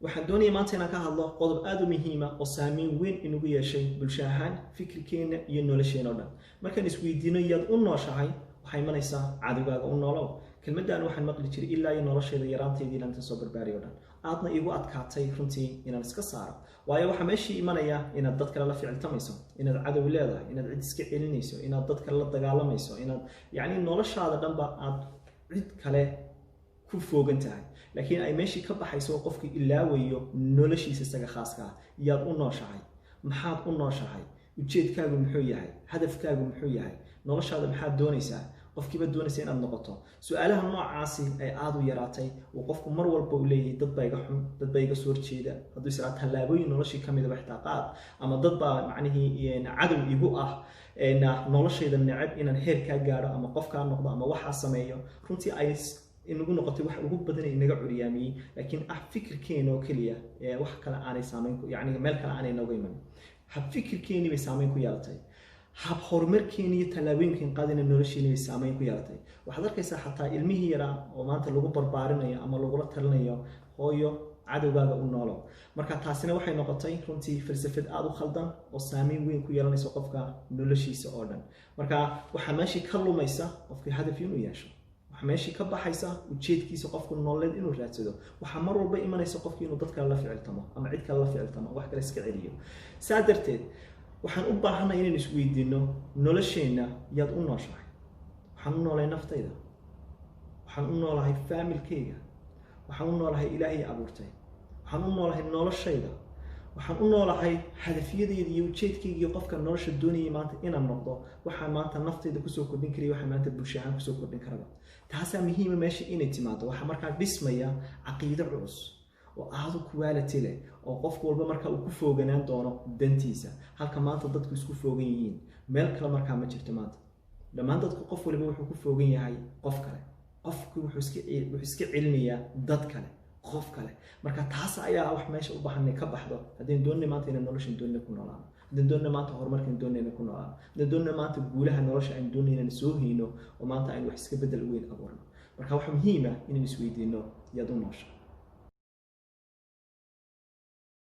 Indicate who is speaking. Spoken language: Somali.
Speaker 1: waxaan doonaya maanta inaan ka hadlo qodob aad u muhiim ah oo saameyn weyn inagu yeeshay bulsho ahaan fikirkeena iyo nolosheena oo dhan markaan isweydiino yaad u nooshahay waxay imanaysaa cadowgaaga u noolow kelmaddan waxaan maqli jiray ilaa iyo nolosheeda yaraanteedii inaan soo barbaariyo dhan aadna igu adkaatay runtii inaan iska saaro waayo waxa meeshii imanaya inaad dad kale la ficiltamayso inaad cadow leedahay inaad cid iska celinayso inaad dad kale la dagaalamayso inaad yacni noloshaada dhanba aad cid kale ku foogan tahay laakiin ay meeshii ka baxayso qofkii ilaawayo noloshiisa isaga khaaska ah yaad u nooshahay maxaad u nooshahay ujeedkaagu muxuu yahay hadafkaagu muxuu yahay noloshaada maxaad doonaysaa qofkiiba doonaysa inaad noqoto su'aalaha noocaasi ay aad u yaraatay oo qofku mar walba uu leeyahay dad baa iga xun dad baa iga soo horjeeda hadduu israa tallaabooyin noloshii ka midaba xitaa qaad ama dad baa macnihii cadow igu ah noloshayda necab inaan heer kaa gaadho ama qof kaa noqdo ama waxaa sameeyo runtii ay inagu noqotay wax ugu badan inaga curyaamiyey laakiin fikirkeena oo keliya wax kale aanay saameyn yacni meel kale aanay nooga iman hab fikirkeeni bay saameyn ku yeelatay hab horumarkeeni iyo tallaabooyinkeen qaadina nolosheeni bay saameyn ku yeelatay waxaad arkaysaa xataa ilmihii yaraa oo maanta lagu barbaarinayo ama lagula talinayo hooyo cadowgaaga u noolo marka taasina waxay noqotay runtii falsafad aad u khaldan oo saameyn weyn ku yeelanaysa qofka noloshiisa oo dhan marka waxaa meeshii ka lumaysa qofkii hadaf inuu yeesho waxa meeshii ka baxaysa ujeedkiisa qofku nololeed inuu raadsado waxa mar walba imanaysa qofkii inuu dad kale la ficiltamo ama cid kale la ficiltamo wax kale iska celiyo saa darteed waxaan u baahanahay inaan isweydiino nolosheena yaad u nooshahay waxaan u noolahay naftayda waxaan u noolahay faamilkayga waxaan u noolahay ilaahay abuurtay waxaan u noolahay noloshayda waxaan u noolahay hadafyadayda iyo ujeedkayga iyo qofka nolosha doonayay maanta inaan noqdo waxaan maanta naftayda kusoo kordhin karaya waxaan maanta bulsho ahaan kusoo kordhin karaba taasaa muhiima meesha inay timaado waxaa markaa dhismaya caqiido culus oo aadu quality leh oo qof walba markaa uu ku fooganaan doono dantiisa halka maanta dadku isku foogan yihiin meel kale markaa ma jirto maanta dhammaan dadku qof waliba wuxuu ku foogan yahay qof kale qofku wuxuu iska celinayaa dad kale qof kale marka taas ayaa wax meesha u baahan ka baxdo haddii doonay maanta inaan noloshan doonay ku noolaano haddii doonay maanta horumarkan doonay ku noolaano haddii doonay maanta guulaha nolosha aan doonay inaan soo hayno oo maanta aan wax iska bedel weyn abuurno marka waxa muhiim ah inaan isweydiino yaad u nooshahay